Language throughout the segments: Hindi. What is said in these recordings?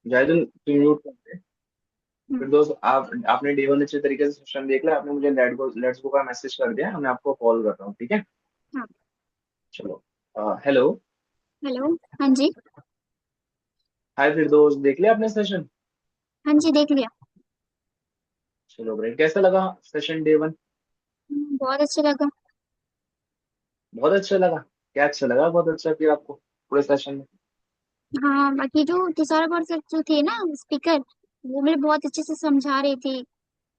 जाहिद तुम म्यूट कर दे। हम्म। फिर दोस्त आप आपने डे वन अच्छे तरीके से सेशन देख लिया, आपने मुझे लेट्स गो का मैसेज कर दिया, मैं आपको कॉल कर रहा हूँ, ठीक है? हाँ। चलो। हेलो। हेलो। हाँ जी। हाय, फिर दोस्त देख लिया आपने सेशन? हाँ जी, देख लिया। चलो ब्रेक, कैसा लगा सेशन डे वन? बहुत अच्छा लगा। बहुत अच्छा लगा? क्या अच्छा लगा बहुत अच्छा फिर आपको पूरे सेशन में? हाँ, बाकी जो तुषार सर जो थे ना स्पीकर, वो मुझे बहुत अच्छे से समझा रहे थे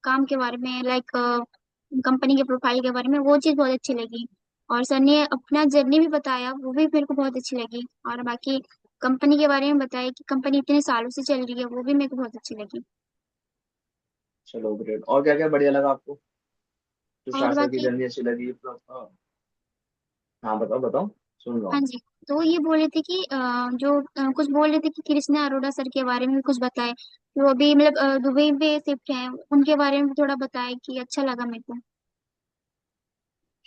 काम के बारे में, लाइक कंपनी के प्रोफाइल के बारे में। वो चीज़ बहुत अच्छी लगी। और सर ने अपना जर्नी भी बताया, वो भी मेरे को बहुत अच्छी लगी। और बाकी कंपनी के बारे में बताया कि कंपनी इतने सालों से चल रही है, वो भी मेरे को बहुत अच्छी लगी। चलो ग्रेट, और क्या क्या बढ़िया लगा आपको? तुषार और सर की बाकी, जर्नी अच्छी लगी हाँ बताओ बताओ, सुन रहा हाँ हूँ। जी, तो ये बोल रहे थे कि जो कुछ बोल रहे थे कि कृष्णा अरोड़ा सर के बारे में भी कुछ बताए। वो अभी मतलब दुबई में शिफ्ट हैं, उनके बारे में भी थोड़ा बताए कि अच्छा लगा मेरे को।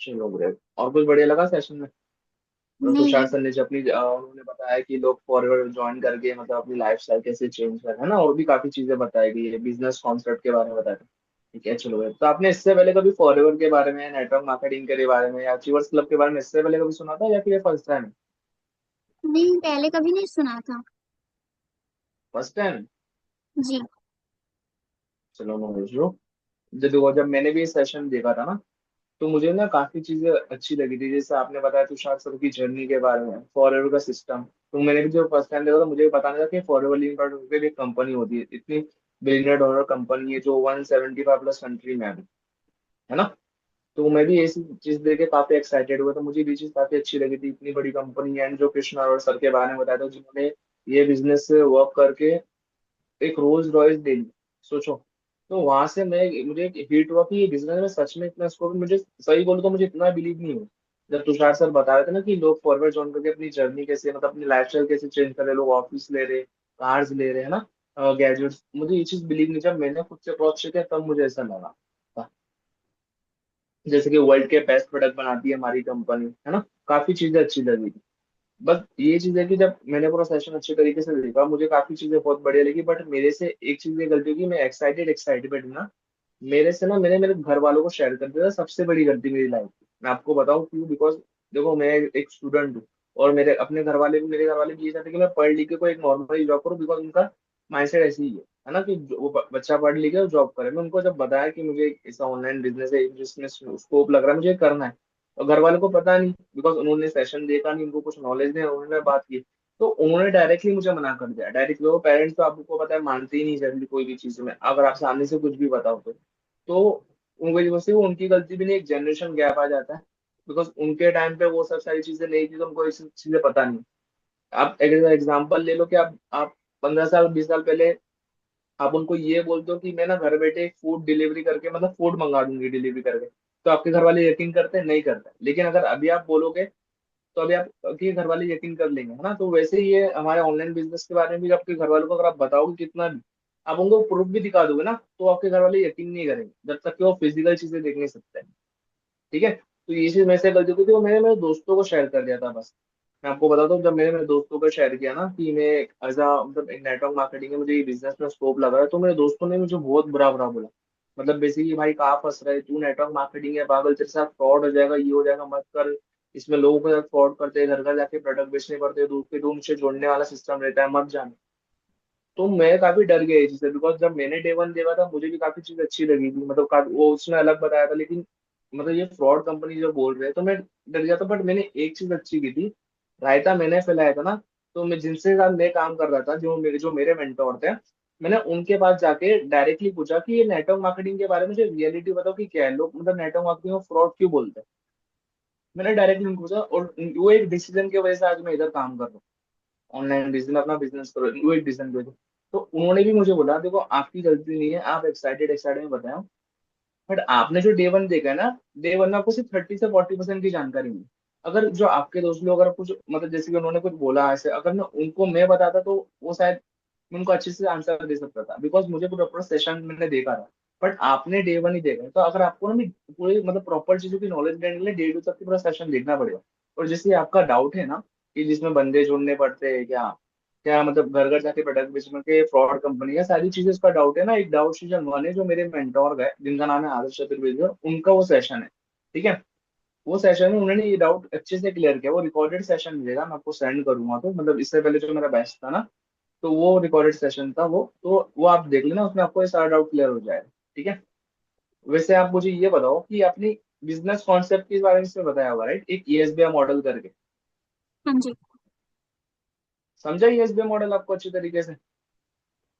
चलो ग्रेट, और कुछ बढ़िया लगा सेशन में? और तुषार नहीं। सर ने जो अपनी उन्होंने बताया कि लोग फॉरवर्ड ज्वाइन करके मतलब अपनी लाइफ स्टाइल कैसे चेंज कर, है ना, और भी काफी चीजें बताई गई है, बिजनेस कॉन्सेप्ट के बारे में बताया था। ठीक है, चलो great। तो आपने इससे पहले कभी फॉरवर्ड के बारे में, नेटवर्क मार्केटिंग के बारे में या अचीवर्स क्लब के बारे में इससे पहले कभी सुना था, या फिर फर्स्ट टाइम? नहीं, पहले कभी नहीं सुना था। First time? जी। चलो नो इशू। जब मैंने भी ये सेशन देखा था ना, तो मुझे ना काफी चीजें अच्छी लगी थी, जैसे आपने बताया तुषार सर की जर्नी के बारे में, फॉरएवर का सिस्टम। तो मैंने भी जो फर्स्ट टाइम देखा था, मुझे भी पता नहीं था कि फॉरएवर लिमिटेड भी एक कंपनी होती है, इतनी बिलियनर डॉलर कंपनी है जो 175 प्लस कंट्री में है ना। तो मैं भी ये चीज देख के काफी एक्साइटेड हुआ, तो मुझे भी चीज काफी अच्छी लगी थी, इतनी बड़ी कंपनी है। एंड जो कृष्णा और सर के बारे में बताया था, जिन्होंने ये बिजनेस से वर्क करके एक रोल्स रॉयस ले ली, सोचो। तो वहां से मुझे एक हिट हुआ कि ये बिजनेस में सच में इतना स्कोप है। मुझे सही बोलूं तो मुझे इतना बिलीव नहीं हुआ जब तुषार सर बता रहे थे ना कि लोग फॉरवर्ड जॉइन करके अपनी जर्नी कैसे, मतलब अपनी लाइफस्टाइल कैसे चेंज कर रहे हैं, लोग ऑफिस ले रहे, कार्स ले रहे हैं ना, गैजेट्स। मुझे ये चीज बिलीव नहीं, जब मैंने खुद से अप्रोच किया तब मुझे ऐसा लगा। जैसे कि वर्ल्ड के बेस्ट प्रोडक्ट बनाती है हमारी कंपनी, है ना, काफी चीजें अच्छी लगी। बस ये चीज है कि जब मैंने पूरा सेशन अच्छे तरीके से देखा, मुझे काफी चीजें बहुत बढ़िया लगी, बट मेरे से एक चीज ये गलती हुई, मैं एक्साइटेड ना, मेरे से ना मैंने मेरे घर वालों को शेयर कर दिया। सबसे बड़ी गलती मेरी लाइफ की, मैं आपको बताऊं क्यों। बिकॉज देखो, मैं एक स्टूडेंट हूँ, और मेरे घर वाले भी ये चाहते हैं कि मैं पढ़ लिख के कोई एक नॉर्मल जॉब करूँ, बिकॉज उनका माइंडसेट ऐसी ही है ना, कि वो बच्चा पढ़ लिख के और जॉब करे। मैं उनको जब बताया कि मुझे ऐसा ऑनलाइन बिजनेस है जिसमें स्कोप लग रहा है, मुझे करना है, और घर वालों को पता नहीं, बिकॉज उन्होंने सेशन देखा नहीं, उनको कुछ नॉलेज नहीं, उन्होंने बात की, तो उन्होंने डायरेक्टली मुझे मना कर दिया डायरेक्टली। वो पेरेंट्स तो आपको पता है मानते ही नहीं जल्दी कोई भी चीज में, अगर आप सामने से कुछ भी बताओ तो उनकी वजह से वो, उनकी गलती भी नहीं, एक जनरेशन गैप आ जाता है, बिकॉज उनके टाइम पे वो सब सारी चीजें नहीं थी, तो उनको ये सब चीजें पता नहीं। आप एक एग्जाम्पल ले लो कि आप 15 साल 20 साल पहले आप उनको ये बोलते हो कि मैं ना घर बैठे फूड डिलीवरी करके, मतलब फूड मंगा दूंगी डिलीवरी करके, तो आपके घर वाले यकीन करते हैं? नहीं करते। लेकिन अगर अभी आप बोलोगे, तो अभी आप के घर वाले यकीन कर लेंगे, है ना। तो वैसे ही ये हमारे ऑनलाइन बिजनेस के बारे में भी, आपके घर वालों को अगर आप बताओगे कितना भी, आप उनको प्रूफ भी दिखा दोगे ना, तो आपके घर वाले यकीन नहीं करेंगे जब तक कि वो फिजिकल चीजें देख नहीं सकते। ठीक है, तो ये चीज मेरे से गलती हुई थी, वो मैंने मेरे दोस्तों को शेयर कर दिया था बस। मैं आपको बताता हूँ, जब मैंने मेरे दोस्तों को शेयर किया ना कि मैं एज मतलब एक नेटवर्क मार्केटिंग है, मुझे ये बिजनेस में स्कोप लगा है, तो मेरे दोस्तों ने मुझे बहुत बुरा बुरा बोला। मतलब बेसिकली, भाई कहाँ फंस रहा है तू, नेटवर्क मार्केटिंग है पागल, तेरे साथ फ्रॉड हो जाएगा, ये हो जाएगा, मत कर। इसमें लोगों के साथ फ्रॉड करते हैं, घर घर जाके प्रोडक्ट बेचने पड़ते हैं, दूर के दूर से जोड़ने वाला सिस्टम रहता है, मत जाना। तो मैं काफी डर गया इस चीज से, बिकॉज जब मैंने डे वन देखा था, मुझे भी काफी चीज अच्छी लगी थी, मतलब काफी वो उसने अलग बताया था, लेकिन मतलब ये फ्रॉड कंपनी जो बोल रहे हैं, तो मैं डर गया था। बट मैंने एक चीज अच्छी की थी, रायता मैंने फैलाया था ना। तो मैं जिनसे साथ मैं काम कर रहा था, जो मेरे मेंटोर थे, मैंने उनके पास जाके डायरेक्टली पूछा कि ये नेटवर्क मार्केटिंग के बारे में मुझे रियलिटी बताओ कि क्या है, लोग मतलब नेटवर्क मार्केटिंग में फ्रॉड क्यों बोलते हैं। मैंने डायरेक्टली उनको पूछा, और वो एक डिसीजन की वजह से आज मैं इधर काम कर रहा हूँ, ऑनलाइन बिजनेस, अपना बिजनेस करो, वो एक डिसीजन की वजह से। तो उन्होंने भी मुझे बोला, देखो आपकी गलती नहीं है, आप एक्साइटेड एक्साइटेड में बताया, बट आपने जो डे वन देखा है ना, डे वन में आपको सिर्फ 30 से 40% की जानकारी मिली। अगर जो आपके दोस्त लोग अगर कुछ मतलब जैसे कि उन्होंने कुछ बोला ऐसे, अगर मैं उनको मैं बताता, तो वो शायद मैं उनको अच्छे से आंसर दे सकता था, बिकॉज मुझे पूरा पूरा सेशन मैंने देखा था। बट आपने डे वन ही देखा है, तो अगर आपको ना भी पूरी मतलब प्रॉपर चीजों की नॉलेज लेने के लिए डे टू तक की पूरा सेशन देखना पड़ेगा। और जैसे आपका डाउट है ना कि जिसमें बंदे जोड़ने पड़ते हैं क्या, क्या मतलब घर घर जाके प्रोडक्ट बेचने के फ्रॉड कंपनी है, सारी चीजें उसका डाउट है ना। एक डाउट सेशन वन है, जो मेरे मेंटोर है जिनका नाम है आदर्श चतुर्वेदी, उनका वो सेशन है। ठीक है। वो सेशन में उन्होंने ये डाउट अच्छे से क्लियर किया। वो रिकॉर्डेड सेशन मिलेगा, मैं आपको सेंड करूंगा। तो मतलब इससे पहले जो मेरा बैच था ना, तो वो रिकॉर्डेड सेशन था वो, तो वो आप देख लेना, उसमें आपको ये सारा डाउट क्लियर हो जाएगा। ठीक है। वैसे आप मुझे ये बताओ कि आपने बिजनेस कॉन्सेप्ट के बारे में इसमें बताया होगा राइट, एक ईएसबीआई मॉडल करके। हाँ जी। समझा ईएसबीआई मॉडल आपको अच्छी तरीके से?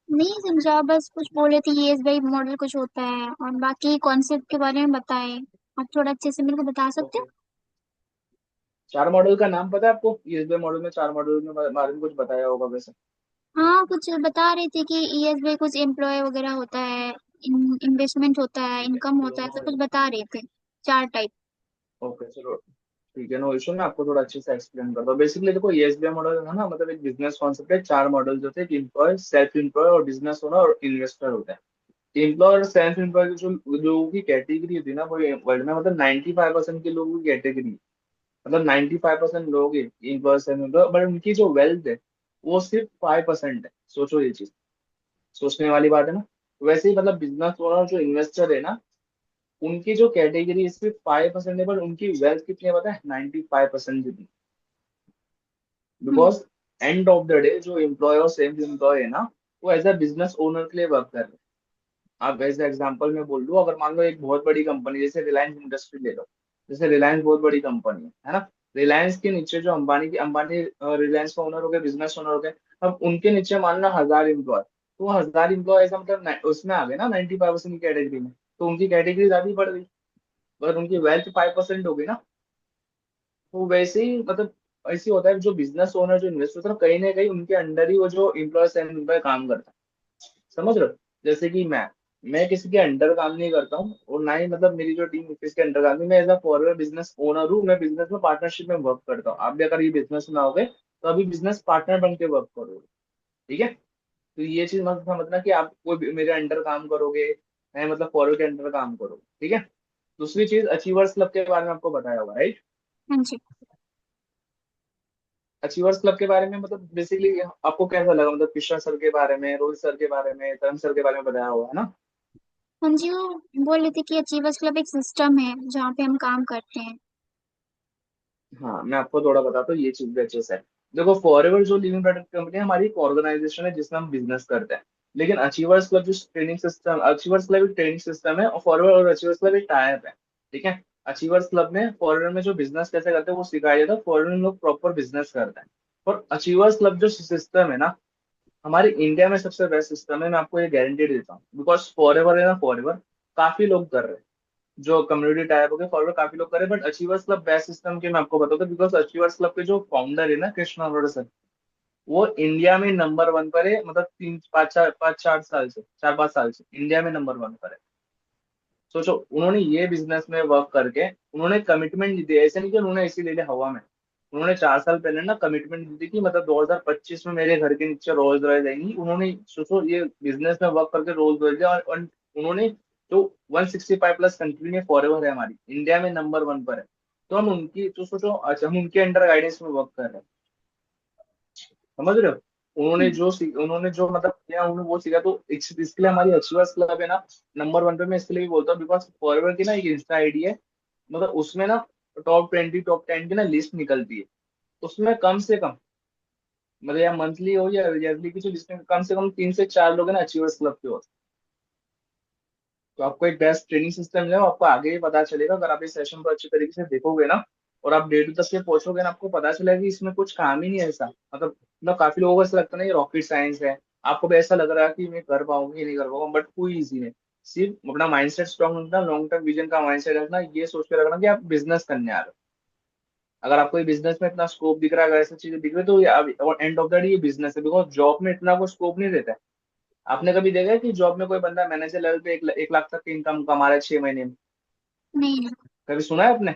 नहीं समझा, बस कुछ बोले थे ये एसबीआई मॉडल कुछ होता है, और बाकी कॉन्सेप्ट के बारे में बताए। आप थोड़ा अच्छे से मेरे को बता सकते हो? ओके। चार मॉडल का नाम पता है आपको? ईएसबीआई मॉडल में चार मॉडल में बारे में कुछ बताया होगा वैसे। हाँ, कुछ बता रहे थे कि ईएसबीआई कुछ एम्प्लॉय वगैरह होता है, इन्वेस्टमेंट होता है, इनकम होता है, तो कुछ बता रहे थे। चार टाइप। ओके चलो, ठीक है, नो इशू। मैं आपको थोड़ा अच्छे से एक्सप्लेन करता हूँ। बेसिकली देखो, ये एसबीआई मॉडल है ना, मतलब एक बिजनेस कॉन्सेप्ट है। चार मॉडल जो थे, एक एम्प्लॉय, सेल्फ एम्प्लॉय और बिजनेस ओनर और इन्वेस्टर होता है। एम्प्लॉय और सेल्फ एम्प्लॉय की जो लोगों की कैटेगरी होती है ना, वो वर्ल्ड में मतलब 95% के लोगों की कैटेगरी, मतलब 95% लोग एम्प्लॉय सेल्फ एम्प्लॉय, बट उनकी जो वेल्थ है वो सिर्फ 5% है। सोचो ये चीज, सोचने वाली बात है ना। वैसे ही मतलब बिजनेस ओनर जो इन्वेस्टर है ना, उनकी जो कैटेगरी सिर्फ 5% है, पर उनकी वेल्थ कितनी है पता है? 95% जितनी। Hmm. Because end of the day जो एम्प्लॉय और सेल्फ एम्प्लॉय है ना, वो एज अ बिजनेस ओनर के लिए वर्क कर रहे हैं। आप एज एग्जाम्पल में बोल दूं, अगर मान लो एक बहुत बड़ी कंपनी जैसे रिलायंस इंडस्ट्री ले लो। जैसे रिलायंस बहुत बड़ी कंपनी है ना। रिलायंस के नीचे जो अंबानी रिलायंस का ओनर हो गए, बिजनेस ओनर हो गए। अब उनके नीचे मान लो 1,000 एम्प्लॉय, तो 1,000 एम्प्लॉय ऐसा मतलब उसमें आ गए ना 95% की कैटेगरी में। तो उनकी कैटेगरी ज्यादा बढ़ गई, अगर उनकी वेल्थ 5% हो गई ना। तो वैसे ही मतलब ऐसे होता है, जो बिजनेस ओनर जो इन्वेस्टर है, कहीं ना कहीं उनके अंडर ही वो जो एम्प्लॉयज एंड एम्प्लॉय काम करता है। समझ रहे हो? जैसे कि मैं किसी के अंडर काम नहीं करता हूँ, और ना ही मतलब मेरी जो टीम किसके अंडर काम नहीं। मैं as a forward business owner हूँ, मैं बिजनेस में पार्टनरशिप में वर्क करता हूँ। आप भी अगर ये बिजनेस में आओगे तो अभी बिजनेस पार्टनर बन के वर्क करोगे। ठीक है। तो ये चीज मत समझना कि आप कोई मेरे अंडर काम करोगे, मैं मतलब फॉरवर्ड के अंडर काम करोगे। ठीक है। दूसरी चीज, अचीवर्स क्लब के बारे में आपको बताया होगा राइट। हाँ जी। अचीवर्स क्लब के बारे में मतलब बेसिकली आपको कैसा लगा? मतलब कृष्णा सर के बारे में, रोहित सर के बारे में, तरम सर के बारे में बताया हुआ है ना। हाँ जी, वो बोल रहे थे कि अचीवर्स क्लब एक सिस्टम है जहाँ पे हम काम करते हैं। हाँ, मैं आपको थोड़ा बताता हूँ ये चीज भी अच्छे से। देखो, फॉरएवर जो लिविंग प्रोडक्ट कंपनी है, हमारी एक ऑर्गेनाइजेशन है जिसमें हम बिजनेस करते हैं। लेकिन अचीवर्स क्लब जो ट्रेनिंग सिस्टम, अचीवर्स क्लब एक ट्रेनिंग सिस्टम है, और फॉरएवर और अचीवर्स क्लब एक टाइप है। ठीक है। अचीवर्स क्लब में फॉरएवर में जो बिजनेस कैसे करते हैं वो सिखाया जाता है, फॉरएवर में लोग प्रॉपर बिजनेस करते हैं। और अचीवर्स क्लब जो सिस्टम है ना, हमारे इंडिया में सबसे बेस्ट सिस्टम है, मैं आपको ये गारंटी देता हूँ। बिकॉज फॉरएवर है ना, फॉरएवर काफी लोग कर रहे हैं, जो कम्युनिटी टाइप हो गए फॉरवर्ड काफी लोग करे, but achievers club best system के मैं आपको बताता हूँ। बिकॉज अचीवर्स क्लब के जो फाउंडर है ना, कृष्णा अरोड़ा सर, वो इंडिया में नंबर वन पर है। मतलब 3 5 4 5 4 साल से, 4 5 साल से इंडिया में नंबर वन पर है। सोचो, उन्होंने ये बिजनेस में वर्क करके उन्होंने कमिटमेंट दी थी। ऐसे नहीं कि उन्होंने इसी ले लिया हवा में। उन्होंने 4 साल पहले ना कमिटमेंट दी थी कि मतलब 2025 में मेरे घर के नीचे रोल्स रॉयस आएंगी। उन्होंने सोचो ये बिजनेस में वर्क करके रोल्स रॉयस दिया, और उन्होंने जो 165 प्लस कंट्री में फॉरएवर है, हमारी इंडिया में नंबर वन पर है। तो हम उनकी, तो सोचो, अच्छा हम उनके अंडर गाइडेंस में वर्क कर रहे हैं। समझ रहे हो? हम्म। उन्होंने जो मतलब किया, उन्होंने वो सीखा। तो इसके लिए हमारी अचीवर्स क्लब है ना, नंबर वन पे। मैं इसके लिए भी बोलता हूँ बिकॉज फॉरएवर की ना एक इंस्टा आईडी है, मतलब उसमें ना टॉप 20 टॉप 10 की ना लिस्ट निकलती है। उसमें कम से कम, मतलब या मंथली हो या ईयरली की, जो जिसमें कम से कम 3 से 4 लोग हैं ना अचीवर्स क्लब के होते हैं। तो आपको एक बेस्ट ट्रेनिंग सिस्टम है, वो आपको आगे ही पता चलेगा अगर आप इस सेशन को अच्छे तरीके से देखोगे ना, और आप डे 2 तक के पहुंचोगे ना, आपको पता चलेगा कि इसमें कुछ काम ही नहीं है ऐसा। मतलब काफी लोगों को ऐसा लगता है ना ये रॉकेट साइंस है। आपको भी ऐसा लग रहा है कि मैं कर पाऊंगी नहीं कर पाऊंगा, बट कोई इजी नहीं। सिर्फ अपना माइंडसेट स्ट्रांग रखना, लॉन्ग टर्म विजन का माइंडसेट रखना, ये सोच के रखना कि आप बिजनेस करने आ रहे हो। अगर आपको ये बिजनेस में इतना स्कोप दिख रहा है, अगर ऐसी चीजें दिख रही है, तो एंड ऑफ द डे ये बिजनेस है। बिकॉज जॉब में इतना कोई स्कोप नहीं रहता है। आपने कभी देखा है कि जॉब में कोई बंदा मैनेजर लेवल पे 1 लाख तक की इनकम कमा रहा है 6 महीने में? नहीं। कभी सुना है आपने?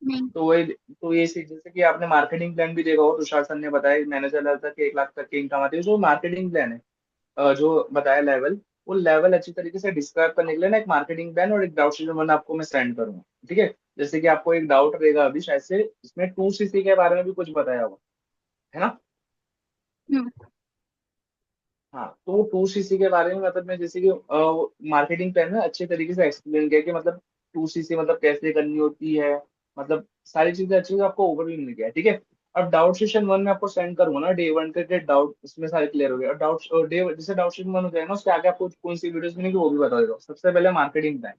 नहीं। तो वही, तो ये जैसे कि आपने मार्केटिंग प्लान भी देखा हो, तुषार सर ने बताया मैनेजर लेवल तक के 1 लाख तक की इनकम आती है। जो मार्केटिंग प्लान है, जो बताया लेवल, वो लेवल अच्छी तरीके से डिस्क्राइब करने के लिए ना एक मार्केटिंग प्लान और एक डाउट शीट आपको मैं सेंड करूंगा। ठीक है। जैसे कि आपको एक डाउट रहेगा अभी शायद से, इसमें 2CC के बारे में भी कुछ बताया होगा, है ना। हम्म। हाँ, तो 2 सीसी के बारे में मतलब मैं जैसे कि मार्केटिंग प्लान में अच्छे तरीके से एक्सप्लेन किया कि मतलब 2 सीसी मतलब कैसे करनी होती है, मतलब सारी चीजें अच्छे से आपको ओवरव्यू मिल गया, ठीक है। अब डाउट सेशन 1 में आपको सेंड करूंगा ना, डे 1 के डाउट उसमें सारे क्लियर हो गए, और डाउट डे जैसे डाउट सेशन 1 हो जाएगा ना, उसके आगे आपको कौन सी वीडियोस बनेगी वो भी बता देगा। सबसे पहले मार्केटिंग प्लान,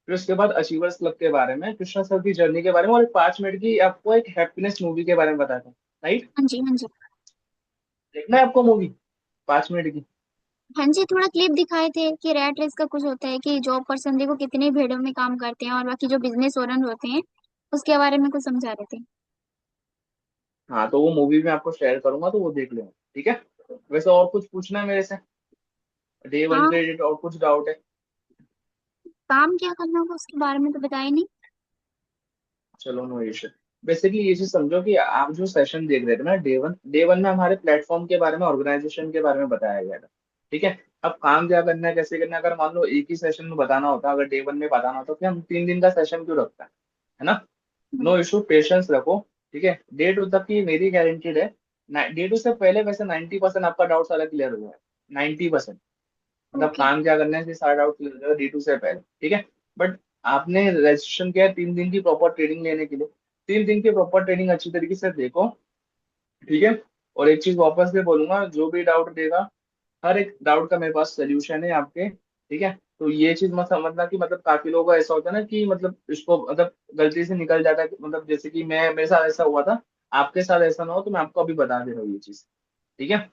फिर उसके बाद अचीवर्स क्लब के बारे में, कृष्णा सर की जर्नी के बारे में, और एक 5 मिनट की आपको एक हैप्पीनेस मूवी के बारे में बताया था, राइट। हाँ जी, हाँ जी। देखना है आपको मूवी 5 मिनट की? हाँ जी, थोड़ा क्लिप दिखाए थे कि रैट रेस का कुछ होता है कि जॉब पर्सन देखो कितनी भीड़ों में काम करते हैं, और बाकी जो बिजनेस ओनर होते हैं उसके बारे में कुछ समझा रहे थे। हाँ, तो वो मूवी में आपको शेयर करूंगा, तो वो देख लेना, ठीक है। वैसे और कुछ पूछना है मेरे से, डे 1 हाँ, के related और कुछ डाउट है? काम क्या करना होगा उसके बारे में तो बताया नहीं। चलो, नो इशू। बेसिकली ये चीज समझो कि आप जो सेशन देख रहे थे ना, डे 1 में हमारे प्लेटफॉर्म के बारे में, ऑर्गेनाइजेशन के बारे में बताया गया था, ठीक है। अब काम क्या करना है, कैसे करना है, अगर मान लो एक ही सेशन में बताना होता, अगर डे 1 में बताना होता, तो फिर हम 3 दिन का सेशन क्यों रखता है ना। हम्म। नो इशू, पेशेंस रखो, ठीक है। डे 2 तक की मेरी गारंटीड है। डे 2 से पहले वैसे 90% आपका डाउट सारा क्लियर हो गया है, 90%। मतलब ओके। काम क्या करना है, ये सारा डाउट क्लियर हो जाएगा डे 2 से पहले, ठीक है। बट आपने रजिस्ट्रेशन किया है 3 दिन की प्रॉपर ट्रेनिंग लेने के लिए, 3 दिन की प्रॉपर ट्रेनिंग अच्छी तरीके से देखो, ठीक है। और एक चीज वापस से बोलूंगा, जो भी डाउट देगा, हर एक डाउट का मेरे पास सोल्यूशन है आपके, ठीक है। तो ये चीज मत समझना कि मतलब काफी लोगों का ऐसा होता है ना कि मतलब इसको मतलब गलती से निकल जाता है मतलब जैसे कि मैं, मेरे साथ ऐसा हुआ था, आपके साथ ऐसा ना हो, तो मैं आपको अभी बता दे रहा हूँ ये चीज, ठीक है।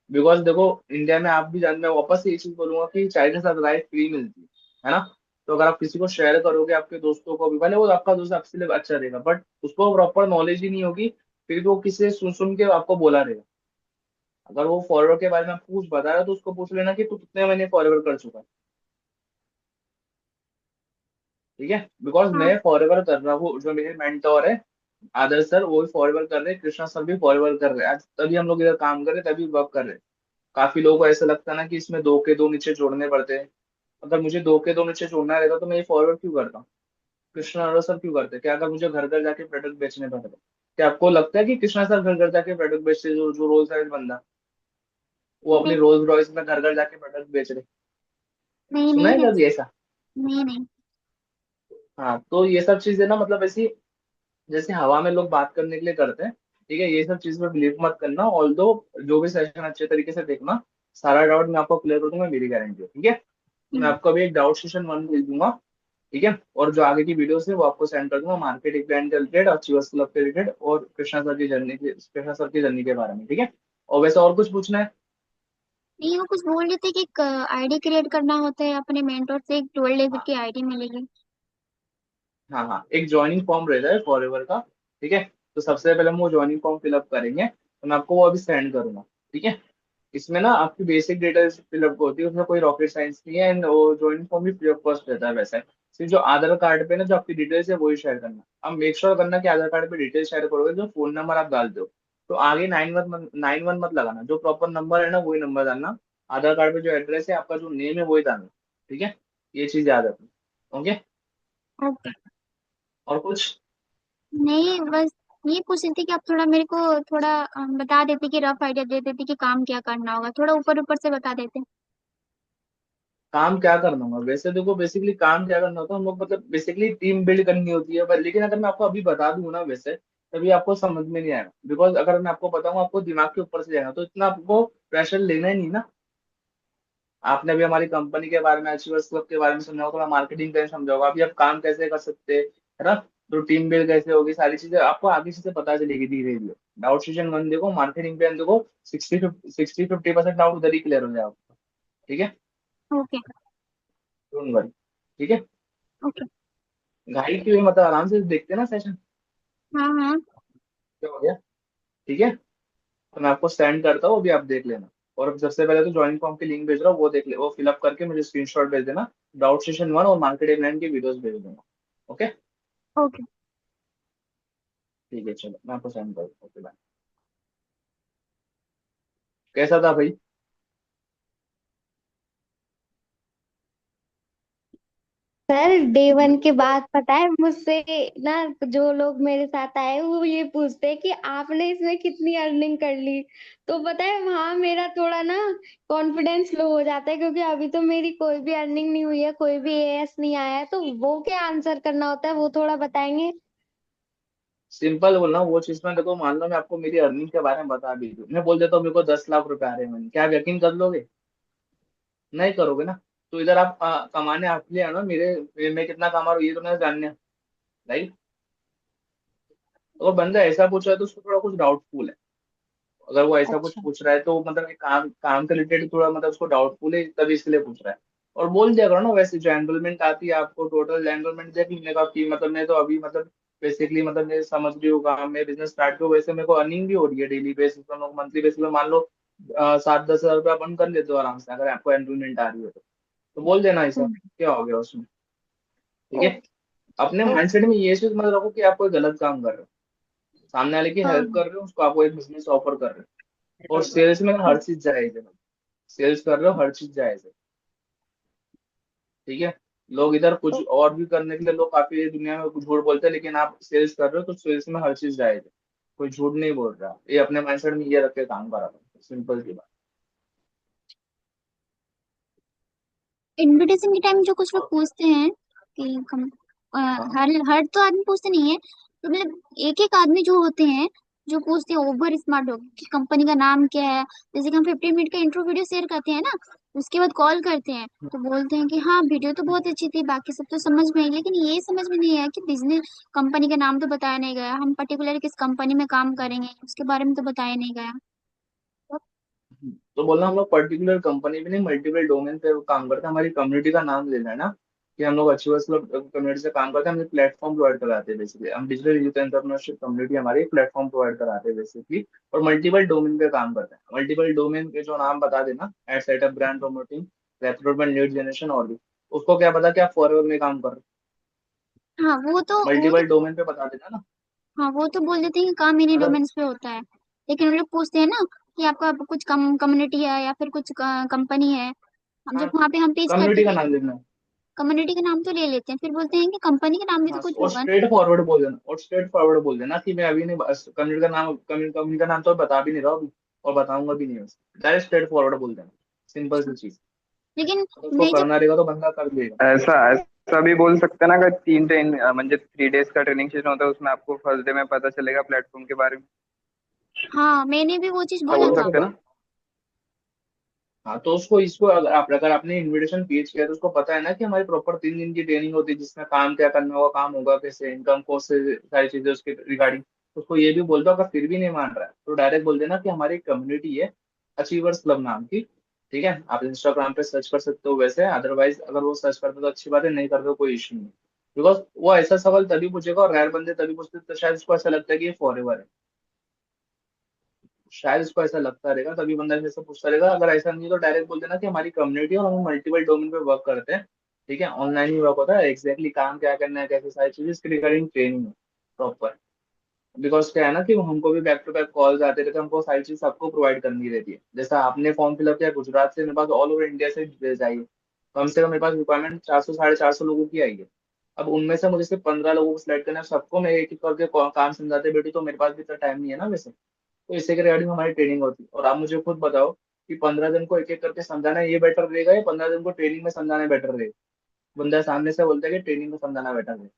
बिकॉज देखो, इंडिया में आप भी जानते हो, वापस से ये चीज बोलूंगा कि चाय के साथ राइस फ्री मिलती है ना। तो अगर आप किसी को शेयर करोगे, आपके दोस्तों को भी, भले वो आपका दोस्त आपसे लिए अच्छा रहेगा, बट उसको प्रॉपर नॉलेज ही नहीं होगी, फिर भी वो किसी से सुन सुन के आपको बोला रहेगा। अगर वो फॉरवर्ड के बारे में पूछ बता रहा है, तो उसको पूछ लेना कि तू कितने महीने फॉरवर्ड कर चुका है, ठीक है। बिकॉज हाँ। मैं फॉरवर्ड कर रहा हूँ, जो मेरे मेंटोर है आदर्श सर, वो भी फॉरवर्ड कर रहे हैं, कृष्णा सर भी फॉरवर्ड कर रहे हैं, आज तभी हम लोग इधर काम कर रहे हैं, तभी वर्क कर रहे हैं। काफी लोगों को ऐसा लगता है ना कि इसमें दो के दो नीचे जोड़ने पड़ते हैं। अगर मुझे दो के दो नीचे जोड़ना रहता तो मैं ये फॉरवर्ड क्यों करता हूँ? कृष्णा और सर क्यों करते? क्या अगर मुझे घर घर जाके प्रोडक्ट बेचने पड़ते? क्या आपको लगता है कि कृष्णा सर घर घर जाके प्रोडक्ट बेचते, जो जो रोल्स रॉयस बंदा, वो नहीं, अपनी रोल्स रॉयस में घर घर जाके प्रोडक्ट बेच रहे? नहीं, सुना नहीं है कभी बेच। ऐसा? नहीं, नहीं। हाँ, तो ये सब चीजें ना मतलब ऐसी, जैसे हवा में लोग बात करने के लिए करते हैं, ठीक है। ये सब चीज पे बिलीव मत करना, ऑल दो जो भी सेशन अच्छे तरीके से देखना, सारा डाउट मैं आपको क्लियर कर दूंगा, मेरी गारंटी है, ठीक है। तो मैं हम्म। आपको अभी एक डाउट सेशन 1 भेज दूंगा, ठीक है। और जो आगे की वीडियोस है वो आपको सेंड कर दूंगा, मार्केटिंग प्लान के रिलेटेड, अचीवर्स क्लब के रिलेटेड, और कृष्णा सर की जर्नी के बारे में, ठीक है। और वैसे और कुछ पूछना है? नहीं, वो कुछ बोल रहे थे कि एक आईडी क्रिएट करना होता है अपने मेंटोर से, एक 12 डिजिट हाँ की आईडी मिलेगी। हाँ हाँ, एक ज्वाइनिंग फॉर्म रहता है फॉरएवर का, ठीक है। तो सबसे पहले हम वो ज्वाइनिंग फॉर्म फिलअप करेंगे, तो मैं आपको वो अभी सेंड करूंगा, ठीक है। इसमें ना आपकी बेसिक डिटेल्स फिलअप होती है, उसमें कोई रॉकेट साइंस नहीं है, एंड वो ज्वाइनिंग फॉर्म भी फ्री ऑफ कॉस्ट रहता है वैसे। सिर्फ जो आधार कार्ड पे ना जो आपकी डिटेल्स है वही शेयर करना। अब मेक श्योर करना कि आधार कार्ड पे डिटेल्स शेयर करोगे, जो फोन नंबर आप डालते हो, तो आगे 9 1 मत लगाना, जो प्रॉपर नंबर है ना वही नंबर डालना। आधार कार्ड पे जो एड्रेस है आपका, जो नेम है वही डालना, ठीक है। ये चीज याद रखना, ओके। ओके। और कुछ? नहीं, बस ये पूछ रही थी कि आप थोड़ा मेरे को थोड़ा बता देते कि रफ आइडिया दे देते कि काम क्या करना होगा, थोड़ा ऊपर ऊपर से बता देते। काम क्या करना होगा, वैसे देखो बेसिकली काम क्या करना होता है, हम लोग मतलब बेसिकली टीम बिल्ड करनी होती है, पर लेकिन अगर मैं आपको अभी बता दूं ना वैसे, तभी आपको समझ में नहीं आएगा, बिकॉज अगर मैं आपको बताऊं आपको दिमाग के ऊपर से जाएगा, तो इतना आपको प्रेशर लेना ही नहीं ना। आपने अभी हमारी कंपनी के बारे में, अचीवर्स क्लब के बारे में समझा होगा, मार्केटिंग कैसे समझाओगा, अभी आप काम कैसे कर सकते हैं, है ना। तो टीम बिल्ड कैसे होगी, सारी चीजें आपको आगे चीजें पता चलेगी धीरे धीरे। डाउट सेशन 1 देखो, मार्केटिंग प्लान देखो, 60-50% डाउट उधर ही क्लियर हो जाएगा, ठीक है। ओके। डोंट वरी, ठीक है। ओके। गाइड की हुई मतलब आराम से देखते हैं ना सेशन, हाँ, हाँ। क्या हो गया, ठीक है। तो मैं आपको सेंड करता हूँ, अभी आप देख लेना। और सबसे पहले तो ज्वाइनिंग फॉर्म की लिंक भेज रहा हूँ, वो देख ले, वो फिलअप करके मुझे स्क्रीनशॉट भेज देना। डाउट सेशन 1 और मार्केट प्लान की वीडियोस भेज दूंगा, ओके। ओके। ठीक है, चलो मैं आपको सेंड कर दूँ, ओके बाय। कैसा था भाई? सर डे 1 के बाद पता है मुझसे ना, जो लोग मेरे साथ आए वो ये पूछते हैं कि आपने इसमें कितनी अर्निंग कर ली। तो पता है वहां मेरा थोड़ा ना कॉन्फिडेंस लो हो जाता है, क्योंकि अभी तो मेरी कोई भी अर्निंग नहीं हुई है, कोई भी एएस नहीं आया है। तो वो क्या आंसर करना होता है, वो थोड़ा बताएंगे। सिंपल बोलना वो चीज में देखो, मान लो मैं आपको मेरी अर्निंग के बारे में बता भी दूं, मैं बोल देता हूँ मेरे को 10 लाख रुपए आ रहे हैं महीने, क्या आप यकीन कर लोगे? नहीं करोगे ना। तो इधर आप कमाने आप लिए आना, मैं कितना कमा रहा हूँ ये तो मैं जानने, राइट? अगर बंदा ऐसा पूछ रहा है तो उसको थोड़ा कुछ डाउटफुल है। अगर वो ऐसा कुछ अच्छा। पूछ रहा है तो मतलब ये काम काम के रिलेटेड थोड़ा मतलब उसको डाउटफुल है, तभी इसलिए पूछ रहा है। और बोल दिया करो ना, वैसे जो एनरोलमेंट आती है आपको, टोटल एनरोलमेंट देख लेने का कि मतलब मैं तो अभी मतलब बेसिकली मतलब मैं समझ रही हूँ काम में बिजनेस स्टार्ट किया, वैसे मेरे को अर्निंग भी हो रही है डेली बेसिस पर, मंथली बेसिस पे मान लो 7-10 हज़ार रुपया अपन कर लेते हो आराम से, अगर आपको एनरोलमेंट आ रही है तो बोल देना ऐसा, हम्म। क्या हो गया उसमें? ठीक ओ, है। अपने ओ, माइंडसेट में ये चीज मत रखो कि आप कोई गलत काम कर रहे हो, सामने वाले की हाँ। हेल्प कर रहे हो, उसको आपको एक बिजनेस ऑफर कर रहे हो। और सेल्स में हर चीज जायज है, सेल्स कर रहे हो हर चीज जायज है। ठीक है। लोग इधर कुछ ओ, और भी करने के लिए लोग काफी दुनिया में कुछ झूठ बोलते हैं, लेकिन आप सेल्स कर रहे हो तो सेल्स में हर चीज जायज है, कोई झूठ नहीं बोल रहा, ये अपने माइंडसेट में ये रख के काम करा, सिंपल सी बात। इनविटेशन के टाइम जो कुछ लोग और पूछते हैं कि अ, हाँ। हर हर तो आदमी पूछते नहीं है, तो मतलब एक एक आदमी जो होते हैं जो पूछते हैं ओवर स्मार्ट हो कि कंपनी का नाम क्या है। जैसे कि हम 15 मिनट का इंट्रो वीडियो शेयर करते हैं ना, उसके बाद कॉल करते हैं तो बोलते हैं कि हाँ वीडियो तो बहुत अच्छी थी, बाकी सब तो समझ में आई, लेकिन ये समझ में नहीं आया कि बिजनेस कंपनी का नाम तो बताया नहीं गया, हम पर्टिकुलर किस कंपनी में काम करेंगे उसके बारे में तो बताया नहीं गया। तो बोलना हम लोग पर्टिकुलर कंपनी भी नहीं, मल्टीपल डोमेन पे काम करते हैं, हमारी कम्युनिटी का नाम लेना है ना, कि हम लोग अच्छी कम्युनिटी से काम करते हैं, हम प्लेटफॉर्म प्रोवाइड कराते हैं बेसिकली, हम डिजिटल यूथ एंटरप्रेन्योरशिप कम्युनिटी हमारी प्लेटफॉर्म प्रोवाइड कराते हैं बेसिकली। और मल्टीपल डोमेन पे काम करते हैं, मल्टीपल डोमेन के जो नाम बता देना, ad setup, brand promoting, recruitment, lead generation और भी, उसको क्या पता कि आप फॉरएवर में काम कर रहे हाँ हो, वो तो मल्टीपल डोमेन पे बता देना ना। हाँ वो तो बोल देते हैं कि काम इन्हीं अगर डोमेन्स पे होता है, लेकिन वो लोग पूछते हैं ना कि आपका कुछ कम्युनिटी है या फिर कुछ कंपनी है। हम हाँ, जब वहाँ पे हम पेश करते कम्युनिटी का हैं नाम लेना है। कम्युनिटी का नाम तो ले लेते हैं, फिर बोलते हैं कि कंपनी के नाम भी तो हाँ, कुछ और होगा ना। स्ट्रेट फॉरवर्ड बोल देना, और स्ट्रेट फॉरवर्ड बोल देना कि मैं अभी नहीं, कम्युनिटी का नाम, कंपनी का नाम तो बता भी नहीं रहा अभी, और बताऊंगा भी नहीं वैसे, डायरेक्ट स्ट्रेट फॉरवर्ड बोल देना, सिंपल सी चीज। लेकिन तो उसको मैं जब करना रहेगा तो बंदा कर लेगा। ऐसा ऐसा भी बोल सकते हैं ना, अगर म्हणजे 3 डेज का ट्रेनिंग सेशन होता है, उसमें आपको फर्स्ट डे में पता चलेगा प्लेटफॉर्म के बारे में। हाँ मैंने भी वो चीज ऐसा बोला बोल था। सकते हैं ना। हाँ, तो उसको इसको अगर आपने इनविटेशन पेज किया तो उसको पता है ना कि हमारी प्रॉपर 3 दिन की ट्रेनिंग होती है, जिसमें काम क्या करना होगा, काम होगा कैसे, इनकम कोर्स से सारी चीजें उसके रिगार्डिंग। उसको ये भी बोल दो, अगर फिर भी नहीं मान रहा है तो डायरेक्ट बोल देना कि हमारी कम्युनिटी है अचीवर्स क्लब नाम की। ठीक है, आप इंस्टाग्राम पे सर्च कर सकते हो वैसे, अदरवाइज अगर वो सर्च करते तो अच्छी बात है, नहीं करते तो कोई इशू नहीं। बिकॉज वो ऐसा सवाल तभी पूछेगा और रैर बंदे तभी पूछते तो शायद उसको ऐसा लगता है कि ये फॉरएवर है, शायद उसको ऐसा लगता रहेगा, तभी बंदा ऐसे पूछता रहेगा। अगर ऐसा नहीं है तो डायरेक्ट बोल देना कि हमारी कम्युनिटी और हम मल्टीपल डोमेन पे वर्क करते हैं। ठीक है, ऑनलाइन ही वर्क होता है, एग्जैक्टली काम क्या करना है, कैसे सारी चीजें, इसके रिगार्डिंग ट्रेनिंग है प्रॉपर। बिकॉज क्या है ना कि हमको भी बैक टू बैक कॉल्स आते रहते हैं, हमको सारी चीज सबको प्रोवाइड करनी रहती है। जैसा आपने फॉर्म फिलअप किया गुजरात से, मेरे पास ऑल ओवर इंडिया से डिटेल्स आई है, कम से कम मेरे पास रिक्वायरमेंट 400 साढ़े 400 लोगों की आई है। अब उनमें से मुझे सिर्फ 15 लोगों को सिलेक्ट करना है, सबको मैं एक एक करके काम समझाते बैठी तो मेरे पास भी इतना टाइम नहीं है ना वैसे। तो इसी के रिगार्डिंग हमारी ट्रेनिंग होती है। और आप मुझे खुद बताओ कि 15 दिन को एक एक करके समझाना ये बेटर रहेगा या 15 दिन को ट्रेनिंग में समझाना बेटर रहेगा? बंदा सामने से बोलता है कि ट्रेनिंग में समझाना बेटर है।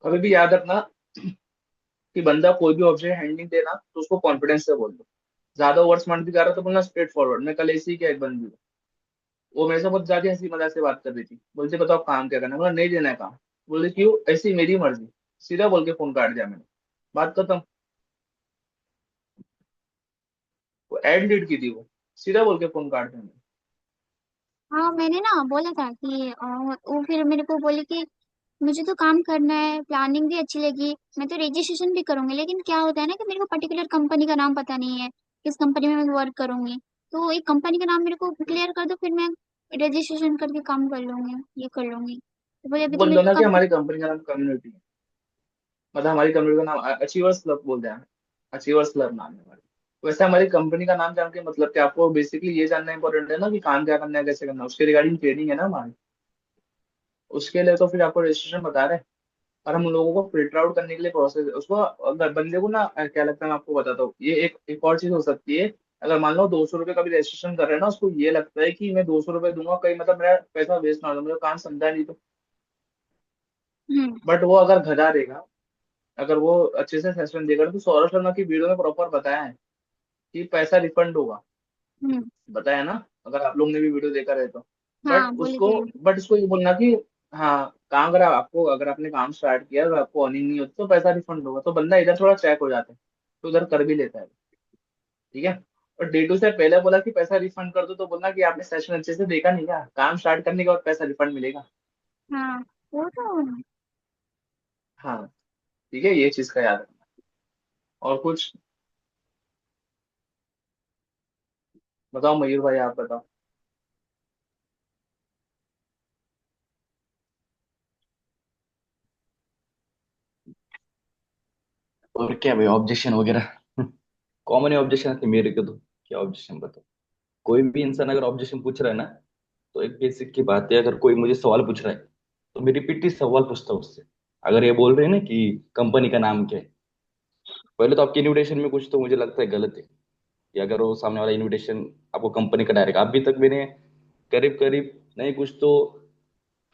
कभी भी याद रखना कि बंदा कोई भी ऑब्जेक्ट हैंडलिंग देना तो उसको कॉन्फिडेंस से बोल दो। ज्यादा ओवर स्मार्ट भी कर रहा तो बोलना स्ट्रेट फॉरवर्ड। मैं कल ऐसे ही क्या एक बंदी, वो मेरे से बहुत ज्यादा हंसी मजाक से बात कर रही थी, बोलते बताओ काम क्या करना है? बोला नहीं देना है काम। बोले क्यों? ऐसी मेरी मर्जी। सीधा बोल के फोन काट दिया मैंने, बात खत्म। वो एड लीड की थी वो, सीधा बोल के फोन काट दिया मैंने। हाँ मैंने ना बोला था कि वो फिर मेरे को बोले कि मुझे तो काम करना है, प्लानिंग भी अच्छी लगी, मैं तो रजिस्ट्रेशन भी करूंगी, लेकिन क्या होता है ना कि मेरे को पर्टिकुलर कंपनी का नाम पता नहीं है, किस कंपनी में मैं वर्क करूंगी। तो एक कंपनी का नाम मेरे को क्लियर कर दो, फिर मैं रजिस्ट्रेशन करके काम कर लूंगी, ये कर लूंगी। तो बोले अभी तो बोल मेरे दो ना को कि कंपनी। हमारी कंपनी का नाम कम्युनिटी है, मतलब हमारी कंपनी का नाम अचीवर्स क्लब बोलते हैं, अचीवर्स क्लब नाम है हमारी। वैसे हमारी कंपनी का नाम जान के मतलब कि आपको बेसिकली ये जानना इंपॉर्टेंट है ना कि काम क्या करना है, कैसे करना है, उसके रिगार्डिंग ट्रेनिंग है ना हमारी। उसके लिए तो फिर आपको रजिस्ट्रेशन बता रहे हैं। और हम लोगों को फिल्टर आउट करने के लिए प्रोसेस उसको, अगर बंदे को ना क्या लगता है मैं आपको बताता हूँ, ये एक और चीज हो सकती है। अगर मान लो 200 रुपये का भी रजिस्ट्रेशन कर रहे हैं ना, उसको ये लगता है कि मैं 200 रुपये दूंगा, कहीं मतलब मेरा पैसा वेस्ट ना हो जाए, मुझे काम समझा नहीं तो। हम्म। बट वो अगर गधा रहेगा, अगर वो अच्छे से सेशन देगा, तो सौरभ शर्मा की वीडियो में प्रॉपर बताया है कि पैसा रिफंड होगा। हम्म। बताया ना, अगर आप लोग ने भी वीडियो देखा रहे तो। हाँ, बोले थे। बट उसको ये बोलना कि हाँ, काम अगर आपको, अगर आपने काम स्टार्ट किया अगर आपको अर्निंग नहीं होती तो पैसा रिफंड होगा, तो बंदा इधर थोड़ा चेक हो जाता है, तो उधर कर भी लेता है। ठीक है। और डे टू से पहले बोला कि पैसा रिफंड कर दो, तो बोलना कि आपने सेशन अच्छे से देखा नहीं, क्या काम स्टार्ट करने के बाद पैसा रिफंड मिलेगा। हाँ, वो तो। हाँ। ठीक है, ये चीज का याद रखना। और कुछ बताओ मयूर भाई, आप बताओ। और क्या भाई, ऑब्जेक्शन वगैरह कॉमन ऑब्जेक्शन आती है मेरे को तो। क्या ऑब्जेक्शन बताओ। कोई भी इंसान अगर ऑब्जेक्शन पूछ रहा है ना, तो एक बेसिक की बात है, अगर कोई मुझे सवाल पूछ रहा है तो मैं रिपीटली सवाल पूछता हूँ उससे। अगर ये बोल रहे हैं ना कि कंपनी का नाम क्या है, पहले तो आपके इनविटेशन में कुछ तो मुझे लगता है गलत है। कि अगर वो सामने वाला इनविटेशन आपको कंपनी का डायरेक्ट, अभी तक मैंने करीब करीब नहीं कुछ तो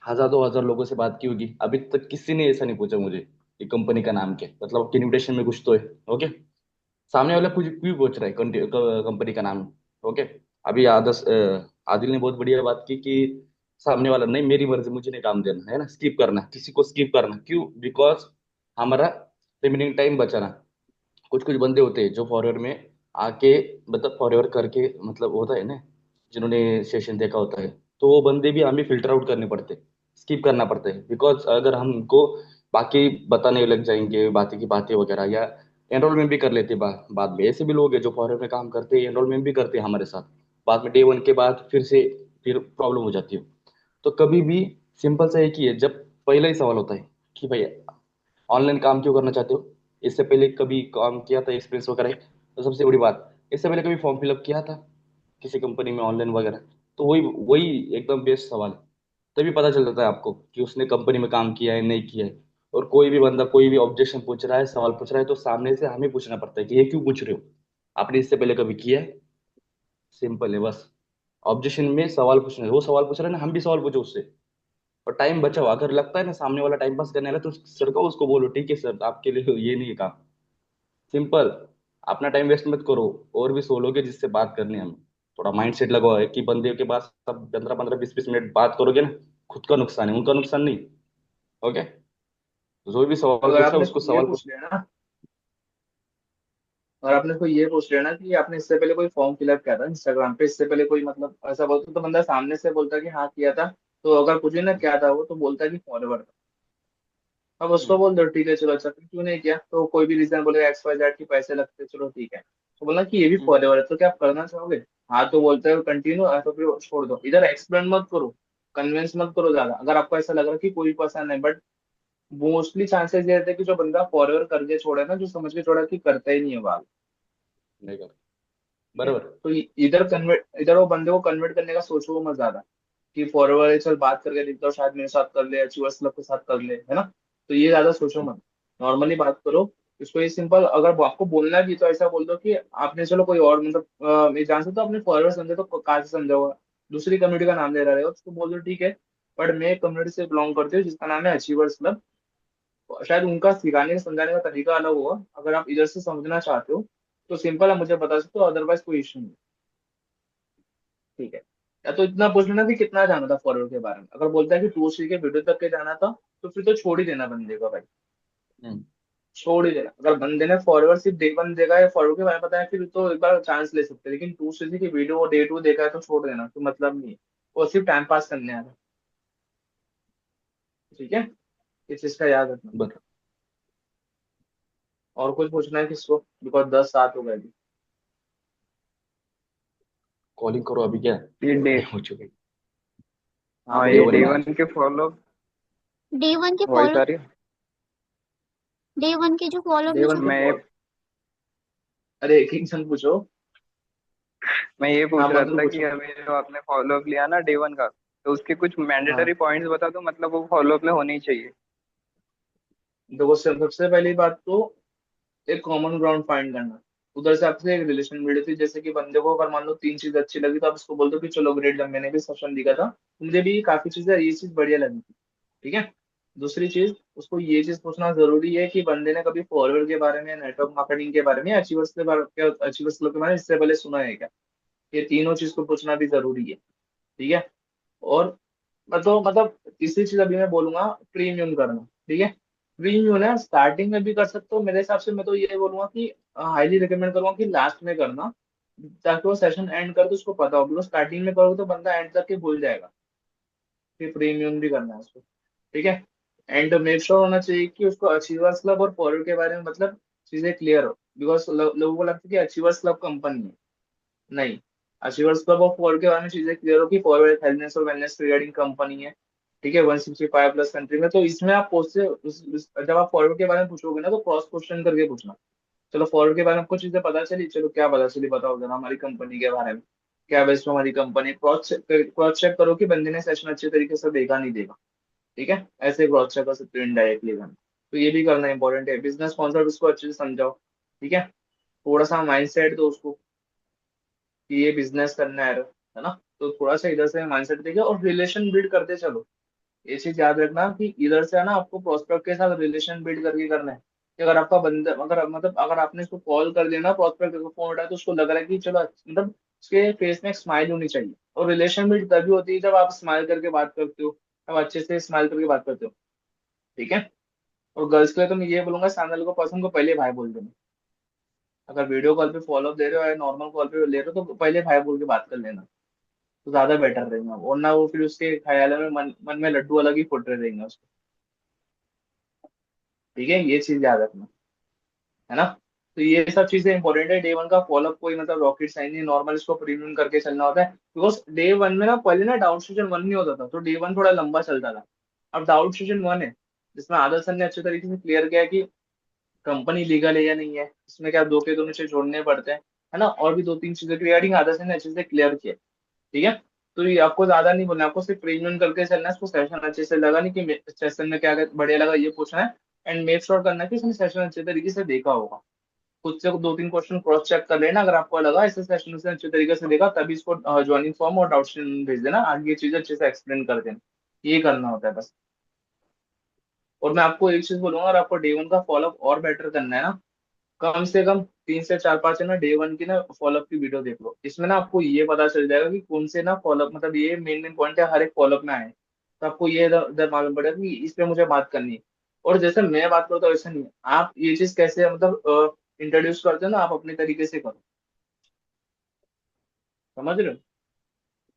1000 2000 लोगों से बात की होगी, अभी तक किसी ने ऐसा नहीं पूछा मुझे कि कंपनी का नाम क्या है, मतलब आपके इनविटेशन में कुछ तो है। ओके। सामने वाला कुछ भी पूछ रहा है कंपनी का नाम। ओके। अभी आदिल ने बहुत बढ़िया बात की कि सामने वाला नहीं, मेरी मर्जी, मुझे नहीं काम देना है ना, स्किप करना, किसी को स्किप करना क्यों, बिकॉज हमारा रिमेनिंग टाइम बचाना। कुछ कुछ बंदे होते हैं जो फॉरवर्ड में आके, मतलब फॉरवर्ड करके, मतलब होता है ना, जिन्होंने सेशन देखा होता है, तो वो बंदे भी हमें फिल्टर आउट करने पड़ते, स्किप करना पड़ता है। बिकॉज अगर हम उनको बाकी बताने लग जाएंगे, बाकी की बातें वगैरह, या एनरोलमेंट भी कर लेते बाद में, ऐसे भी लोग हैं जो फॉरवर्ड में काम करते हैं, एनरोलमेंट भी करते हैं हमारे साथ, बाद में डे 1 के बाद फिर प्रॉब्लम हो जाती है। तो कभी भी सिंपल सा एक ही है, जब पहला ही सवाल होता है कि भाई ऑनलाइन काम क्यों करना चाहते हो, इससे पहले कभी काम किया था, एक्सपीरियंस वगैरह है? तो सबसे बड़ी बात, इससे पहले कभी फॉर्म फिलअप किया था किसी कंपनी में ऑनलाइन वगैरह? तो वही वही एकदम बेस्ट सवाल है। तभी पता चल जाता है आपको कि उसने कंपनी में काम किया है नहीं किया है। और कोई भी बंदा कोई भी ऑब्जेक्शन पूछ रहा है, सवाल पूछ रहा है, तो सामने से हमें पूछना पड़ता है कि ये क्यों पूछ रहे हो, आपने इससे पहले कभी किया है? सिंपल है बस। ऑब्जेक्शन में सवाल पूछना है, वो सवाल पूछ रहा है ना, हम भी सवाल पूछो उससे। और टाइम बचाओ, अगर लगता है ना सामने वाला टाइम पास करने वाला है, तो सर को उसको बोलो ठीक है सर, आपके लिए ये नहीं है काम। सिंपल। अपना टाइम वेस्ट मत करो। और भी सो लोगे जिससे बात करनी है हमें। थोड़ा माइंड सेट लगाओ है कि बंदे के पास सब 15 15 20 20 मिनट बात करोगे ना, खुद का नुकसान है, उनका नुकसान नहीं। ओके। जो भी सवाल अगर पूछ रहा है आपने उसको इसको ये सवाल पूछ। पूछ लिया ना, और आपने इसको ये पूछ लिया ना कि आपने इससे पहले कोई फॉर्म फिलअप किया था इंस्टाग्राम पे, इससे पहले कोई, मतलब ऐसा बोलता तो बंदा सामने से बोलता कि हाँ किया था। तो अगर पूछे ना क्या था वो, तो बोलता कि फॉरवर्ड। अब उसको बोल दो ठीक है चलो, अच्छा फिर क्यों नहीं किया, तो कोई भी रीजन बोलेगा XYZ की पैसे लगते, चलो ठीक है, तो बोलना कि ये भी हम्म, फॉरवर्ड है, तो क्या आप करना चाहोगे? हाँ तो बोलते हो कंटिन्यू, तो फिर छोड़ दो, इधर एक्सप्लेन मत करो, कन्विंस मत करो ज्यादा, अगर आपको ऐसा लग रहा है कि कोई पसंद है। बट मोस्टली चांसेस ये रहते हैं कि जो बंदा फॉरवर्ड करके छोड़ा ना, जो समझ के छोड़ा कि करता ही नहीं है बात। नहीं कर। ठीक है। बराबर। तो इधर वो बंदे को कन्वर्ट करने का सोचो मत ज्यादा, कि फॉरवर्ड है चल बात करके देखता हूँ, शायद मेरे साथ कर ले, अचीवर्स क्लब के साथ कर ले, है ना। तो ये ज्यादा सोचो मत, नॉर्मली बात करो। इसको ये सिंपल, अगर आपको बोलना भी तो ऐसा बोल दो कि आपने चलो कोई और, मतलब मैं जान सकता हूँ आपने फॉरवर्ड समझा तो कहाँ से समझा होगा, दूसरी कम्युनिटी का नाम ले रहे हो, उसको बोल दो ठीक है, बट मैं कम्युनिटी से बिलोंग करती हूँ जिसका नाम है अचीवर्स क्लब। शायद उनका सिखाने का समझाने का तरीका अलग होगा, अगर आप इधर से समझना चाहते हो तो सिंपल है, मुझे बता सकते हो, अदरवाइज कोई इशू नहीं। ठीक है। या तो इतना पूछ लेना कि कितना जाना था फॉरवर्ड के बारे में, अगर बोलता है कि 2 C के वीडियो तक के जाना था, तो फिर तो छोड़ ही देना बंदे को भाई, हम्म। छोड़ ही देना। अगर बंदे ने फॉरवर्ड सिर्फ डे 1 देखा है, फॉरवर्ड के बारे में पता है, फिर तो एक बार चांस ले सकते हैं, लेकिन 2 C की वीडियो डे 2 देखा है तो छोड़ देना, तो मतलब नहीं है, वो सिर्फ टाइम पास करने आ रहा है। ठीक है, इस चीज का याद रखना। बराबर। और कुछ पूछना है किसको, बिकॉज 10 7 हो गए अभी। कॉलिंग करो अभी क्या, ये डे टाइम हो चुका है। हाँ हाँ, डे ये बोलो वन डे बोलो। में। वन के फॉलो डे 1 के वॉइस फॉलो आ रही है। डे 1 के जो फॉलो अप डे में वन जो। के मैं फॉर अरे एक एक सन पूछो। मैं ये हाँ पूछ रहा मधुर था कि पूछो। अभी जो आपने फॉलो अप लिया ना डे 1 का, तो उसके कुछ हाँ, मैंडेटरी पॉइंट्स बता दो, मतलब वो फॉलो अप होने ही चाहिए। देखो सबसे पहली बात तो एक कॉमन ग्राउंड फाइंड करना। उधर से आपसे एक रिलेशन बिल्ड थी, जैसे कि बंदे को अगर मान लो तीन चीज अच्छी लगी तो आप उसको बोल दो कि चलो ग्रेट, जब मैंने भी सेशन दिखा था मुझे भी काफी चीजें ये चीज बढ़िया लगी थी। ठीक है। दूसरी चीज, उसको ये चीज पूछना जरूरी है कि बंदे ने कभी फॉरवर्ड के बारे में, नेटवर्क मार्केटिंग के बारे में, अचीवर्स के बारे, अचीवर्स के बारे में इससे पहले सुना है क्या। ये तीनों चीज को पूछना भी जरूरी है। ठीक है। और मतलब तीसरी चीज अभी मैं बोलूंगा, प्रीमियम करना। ठीक है। प्रीमियम है स्टार्टिंग में भी कर सकते हो, मेरे हिसाब से मैं तो ये बोलूंगा कि हाईली रिकमेंड करूंगा कि लास्ट में करना, ताकि वो सेशन एंड कर तो उसको पता हो, बिकॉज स्टार्टिंग में करोगे तो बंदा एंड तक के भूल जाएगा। फिर प्रीमियम भी करना है उसको। ठीक है। एंड मेक श्योर होना चाहिए कि उसको अचीवर्स क्लब और फॉरवर्ड के बारे में मतलब चीजें क्लियर हो, बिकॉज लोगों को लगता है कि अचीवर्स क्लब कंपनी है। नहीं, अचीवर्स क्लब ऑफ फॉरवर्ड के बारे में चीजें क्लियर हो कि फॉरवर्ड हेल्थनेस और वेलनेस रिगार्डिंग कंपनी है। ठीक है। 165 प्लस कंट्री में, तो इसमें आप जब आप फॉरवर्ड के बारे में पूछोगे ना तो क्रॉस क्वेश्चन करके पूछना। चलो फॉरवर्ड के बारे में आपको चीजें पता चली, चलो क्या पता चली बताओ जरा हमारी कंपनी के बारे में, क्या बेस्ट हमारी कंपनी, क्रॉस चेक करो कि बंदे ने सेशन अच्छे तरीके से देखा नहीं देखा। ठीक है। ऐसे क्रॉस चेक कर सकते हो इनडायरेक्टली करना। तो ये भी करना इंपॉर्टेंट है, बिजनेस कॉन्सेप्ट उसको अच्छे से समझाओ। ठीक है। थोड़ा सा माइंडसेट दो उसको कि ये बिजनेस करना है ना। तो थोड़ा सा इधर से माइंडसेट देखिए और रिलेशन बिल्ड करते चलो। ये चीज याद रखना कि इधर से है ना आपको प्रोस्पेक्ट के साथ रिलेशन बिल्ड करके करना है। कि अगर आपका बंदा, अगर मतलब अगर आपने उसको कॉल कर दिया ना, प्रोस्पेक्ट को फोन उठाया तो उसको लग रहा है कि चलो मतलब उसके फेस में एक स्माइल होनी चाहिए। और रिलेशन बिल्ड तभी होती है जब आप स्माइल करके बात करते हो, अब अच्छे से स्माइल करके बात करते हो। ठीक है। और गर्ल्स के लिए तो मैं ये बोलूंगा, सामने वाले को पर्सन को पहले भाई बोल देना। अगर वीडियो कॉल पे फॉलो दे रहे हो या नॉर्मल कॉल पे ले रहे हो तो पहले भाई बोल के बात कर लेना, तो ज्यादा बेटर रहेगा, वरना वो फिर उसके ख्याल में मन में लड्डू अलग ही फुट रहे रहेंगे उसको। ठीक है। ये चीज याद रखना, है ना। तो ये सब चीजें इंपॉर्टेंट है। डे वन का फॉलोअप कोई मतलब रॉकेट साइंस नहीं, नॉर्मल इसको प्रीमियम करके चलना होता है। बिकॉज डे वन में ना पहले ना डाउट सीजन वन नहीं होता था, तो डे वन थोड़ा लंबा चलता था। अब डाउट सीजन वन है, जिसमें आदर सर ने अच्छे तरीके से क्लियर किया है कि कंपनी लीगल है या नहीं है, इसमें क्या दो के दोनों चीज जोड़ने पड़ते हैं, है ना। और भी दो तीन चीजें रिगार्डिंग आदर सर ने अच्छे से क्लियर किया। ठीक है। तो ये आपको ज्यादा नहीं बोलना, आपको सिर्फ प्रीमियम करके चलना है। उसको सेशन अच्छे से लगा नहीं कि सेशन में क्या बढ़िया लगा ये पूछना है। एंड मेक श्योर करना है कि उसने सेशन अच्छे तरीके से देखा होगा। खुद से दो तीन क्वेश्चन क्रॉस चेक कर लेना, अगर आपको लगा इस सेशन से अच्छे तरीके से देखा तभी इसको ज्वाइनिंग फॉर्म और डाउट भेज देना, आगे ये चीजें अच्छे से एक्सप्लेन कर देना। ये करना होता है बस। और मैं आपको एक चीज बोलूंगा, अगर आपको डे वन का फॉलोअप और बेटर करना है ना, कम से कम 3 से 4 5 है ना डे वन की ना फॉलोअप की वीडियो देख लो। इसमें ना आपको ये पता चल जाएगा कि कौन से ना फॉलोअप, मतलब ये मेन मेन पॉइंट है हर एक फॉलोअप में आए, तो आपको ये इधर इधर मालूम पड़ेगा कि इस पे मुझे बात करनी है। और जैसे मैं बात करता हूँ वैसे नहीं है। आप ये चीज कैसे मतलब इंट्रोड्यूस करते हो ना, आप अपने तरीके से करो। समझ रहे हो।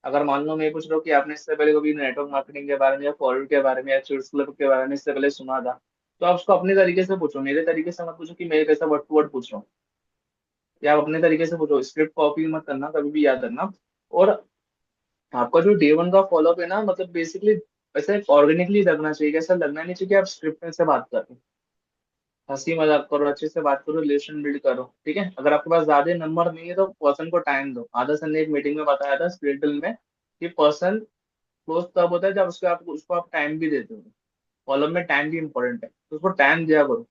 अगर मान लो मैं पूछ रहा हूँ कि आपने इससे पहले कभी नेटवर्क मार्केटिंग के बारे में या फॉरवर्ड के बारे में या चीट्स क्लब के बारे में इससे पहले सुना था, तो आप उसको अपने तरीके से पूछो, मेरे तरीके से मत पूछो कि मैं कैसा वर्ड टू वर्ड पूछ रहा हूँ। या आप अपने तरीके से पूछो, स्क्रिप्ट कॉपी मत करना कभी भी, याद रखना। और आपका जो डे वन का फॉलोअप है ना, मतलब बेसिकली ऐसे ऑर्गेनिकली लगना चाहिए, ऐसा लगना नहीं चाहिए कि आप स्क्रिप्ट में से बात कर रहे हो। हंसी मजाक करो, अच्छे से बात करो, रिलेशन बिल्ड करो। ठीक है। अगर आपके पास ज्यादा नंबर नहीं है तो पर्सन को टाइम दो। आदर्श ने एक मीटिंग में बताया था स्पिरिटल में कि पर्सन क्लोज तब होता है जब उसको आप टाइम भी देते हो। फॉलोअप में टाइम भी इंपॉर्टेंट है, तो उसको टाइम दिया करो,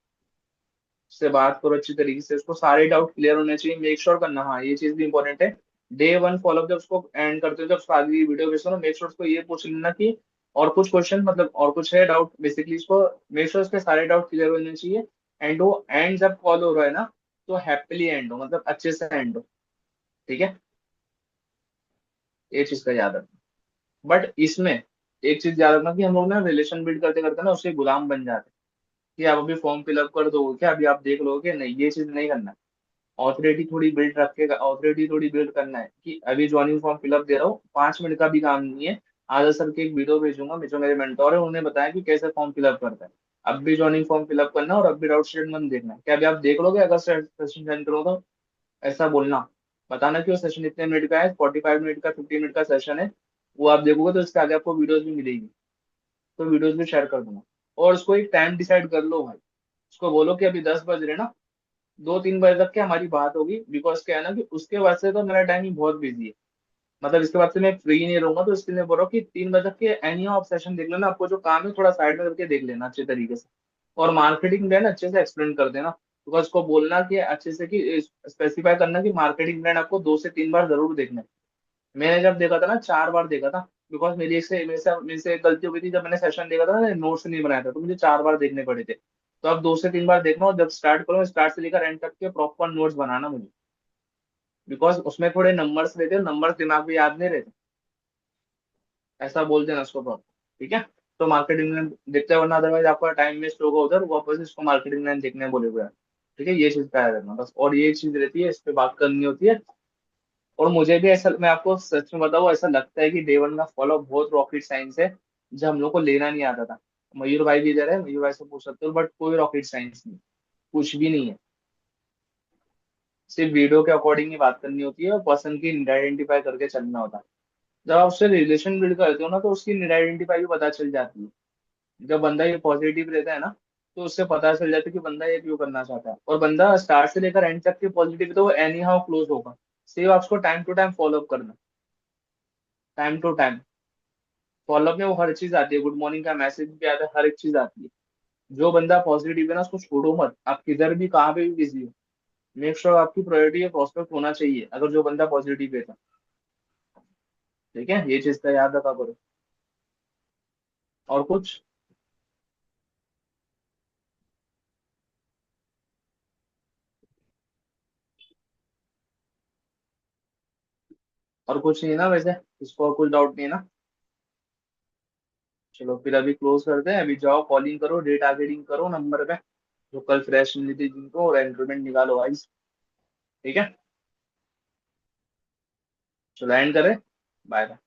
उससे बात करो अच्छी तरीके से, उसको सारे डाउट क्लियर होने चाहिए, मेक श्योर करना। हाँ, ये चीज भी इंपॉर्टेंट है। डे वन फॉलोअप जब उसको एंड करते हो, जब उसको आगे वीडियो भेजते हो, मेक श्योर उसको ये पूछ लेना कि और कुछ क्वेश्चन, मतलब और कुछ है डाउट, बेसिकली इसको मेक श्योर उसके सारे डाउट क्लियर होने चाहिए। एंड वो एंड जब कॉल हो रहा है ना, तो हैप्पीली एंड हो, मतलब अच्छे से एंड हो। ठीक है। ये चीज का याद रखना। बट इसमें एक चीज याद रखना कि हम लोग ना रिलेशन बिल्ड करते करते ना उसके गुलाम बन जाते हैं, कि आप अभी फॉर्म फिलअप कर दोगे क्या, अभी आप देख लोगे, नहीं, ये चीज नहीं करना। ऑथोरिटी थोड़ी बिल्ड रखेगा, ऑथोरिटी थोड़ी बिल्ड करना है कि अभी ज्वाइनिंग फॉर्म फिलअप दे रहा हूँ, 5 मिनट का भी काम नहीं है। आदर सर के एक वीडियो भेजूंगा, जो मेरे मेंटोर है उन्होंने बताया कि कैसे फॉर्म फिलअप करता है। अब भी ज्वाइनिंग फॉर्म फिलअप करना है और अब भी डाउट स्टेटमेंट देखना है, क्या अभी आप देख लोगे अगर सेशन ज्वाइन करो तो। ऐसा बोलना, बताना कि वो सेशन इतने मिनट का है, 45 मिनट का, 50 मिनट का सेशन है। वो आप देखोगे तो इसके आगे आपको वीडियोज भी मिलेगी, तो वीडियोज भी शेयर कर दूंगा। और उसको एक टाइम डिसाइड कर लो भाई, उसको बोलो कि अभी 10 बज रहे ना, 2-3 बजे तक के हमारी बात होगी, बिकॉज क्या है ना कि उसके बाद से तो मेरा टाइमिंग बहुत बिजी है। मतलब इसके बाद से मैं फ्री नहीं रहूंगा, तो इसके लिए बोल रहा हूँ कि 3 बजे तक के एनी ऑफ सेशन देख लेना, आपको जो काम है थोड़ा साइड में करके देख लेना अच्छे तरीके से। और मार्केटिंग प्लान अच्छे से एक्सप्लेन कर देना, बिकॉज उसको बोलना कि अच्छे से कि स्पेसिफाई करना कि मार्केटिंग प्लान आपको 2 से 3 बार जरूर देखना है। मैंने जब देखा था ना 4 बार देखा था, बिकॉज मेरे से एक गलती हो गई थी, जब मैंने सेशन देखा था ना नोट्स नहीं बनाया था, तो मुझे 4 बार देखने पड़े थे। तो अब 2 से 3 बार देखना, और जब स्टार्ट करो स्टार्ट से लेकर एंड तक के प्रॉपर नोट्स बनाना मुझे, बिकॉज उसमें थोड़े नंबर्स रहते हैं, नंबर्स दिमाग में याद नहीं रहते। ऐसा बोल देना उसको प्रॉपर। ठीक है, तो मार्केटिंग में देखते हैं, वरना अदरवाइज आपका टाइम वेस्ट होगा उधर, वापस इसको मार्केटिंग में देखने बोलेगा। ठीक है, ये चीज का याद रखना बस, और ये चीज रहती है, इस पे बात करनी होती है। और मुझे भी ऐसा, मैं आपको सच में बताऊं, ऐसा लगता है कि डे 1 का फॉलो बहुत रॉकेट साइंस है, जो हम लोग को लेना नहीं आता था। मयूर भाई भी इधर है, मयूर भाई से पूछ सकते हो, बट कोई रॉकेट साइंस नहीं, कुछ भी नहीं है। सिर्फ वीडियो के अकॉर्डिंग ही बात करनी होती है, और पर्सन की आइडेंटिफाई करके चलना होता है। जब आप उससे रिलेशन बिल्ड करते हो ना, तो उसकी आइडेंटिफाई भी पता चल जाती है। जब बंदा ये पॉजिटिव रहता है ना, तो उससे पता चल जाता है कि बंदा ये क्यों करना चाहता है, और बंदा स्टार्ट से लेकर एंड तक के पॉजिटिव, तो वो एनी हाउ क्लोज होगा। सिर्फ आप उसको time to time follow up करना, टाइम टू टाइम फॉलोअप में वो हर चीज आती है, गुड मॉर्निंग का मैसेज भी आता है, हर एक चीज आती है। जो बंदा पॉजिटिव है ना, उसको छोड़ो मत, आप किधर भी कहाँ पे भी बिजी हो, मेक श्योर आपकी प्रायोरिटी है प्रोस्पेक्ट होना चाहिए, अगर जो बंदा पॉजिटिव है तो। ठीक है, ये चीज का याद रखा करो। और कुछ? और कुछ नहीं ना वैसे, इसको और कुछ डाउट नहीं है ना? चलो फिर अभी क्लोज करते हैं, अभी जाओ कॉलिंग करो, डेट टारगेटिंग करो नंबर पे, जो कल फ्रेश मिली थी जिनको, और एंट्रीमेंट निकालो वाइस। ठीक है, चलो एंड करें। बाय।